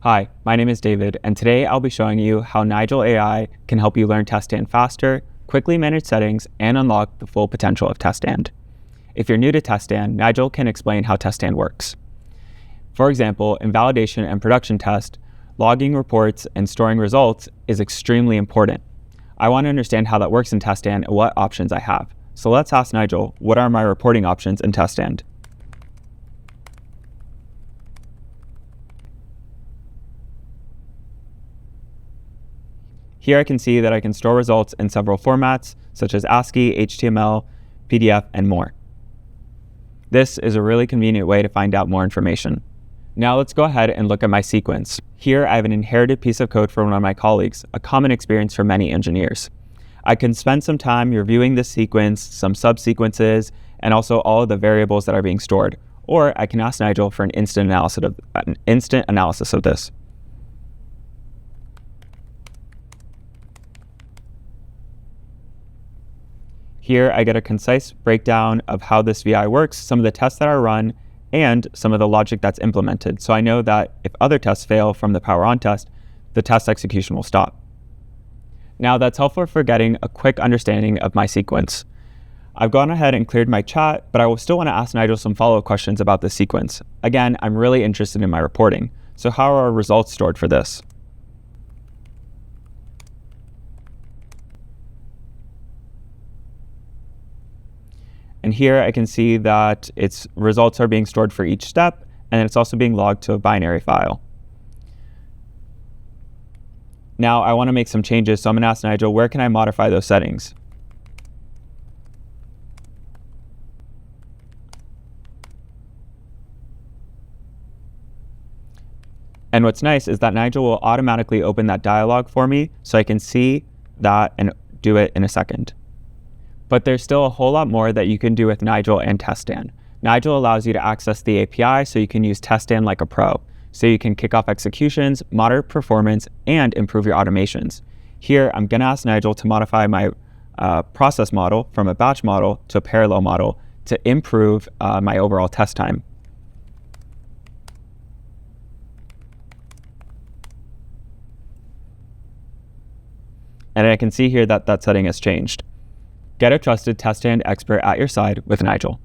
Hi, my name is David, and today I'll be showing you how Nigel AI can help you learn TestStand faster, quickly manage settings, and unlock the full potential of TestStand. If you're new to TestStand, Nigel can explain how TestStand works. For example, in validation and production test, logging reports and storing results is extremely important. I want to understand how that works in TestStand and what options I have. So let's ask Nigel, what are my reporting options in TestStand? Here I can see that I can store results in several formats, such as ASCII, HTML, PDF, and more. This is a really convenient way to find out more information. Now let's go ahead and look at my sequence. Here I have an inherited piece of code from one of my colleagues, a common experience for many engineers. I can spend some time reviewing this sequence, some subsequences, and also all of the variables that are being stored. Or I can ask Nigel for an instant analysis of this. Here I get a concise breakdown of how this VI works, some of the tests that are run, and some of the logic that's implemented. So I know that if other tests fail from the power on test, the test execution will stop. Now that's helpful for getting a quick understanding of my sequence. I've gone ahead and cleared my chat, but I will still want to ask Nigel some follow-up questions about this sequence. Again, I'm really interested in my reporting. So how are our results stored for this? And here I can see that its results are being stored for each step, and it's also being logged to a binary file. Now I want to make some changes, so I'm going to ask Nigel, where can I modify those settings? And what's nice is that Nigel will automatically open that dialog for me, so I can see that and do it in a second. But there's still a whole lot more that you can do with Nigel and TestStand. Nigel allows you to access the API so you can use TestStand like a pro. So you can kick off executions, monitor performance, and improve your automations. Here, I'm going to ask Nigel to modify my process model from a batch model to a parallel model to improve my overall test time. And I can see here that that setting has changed. Get a trusted TestStand expert at your side with Nigel.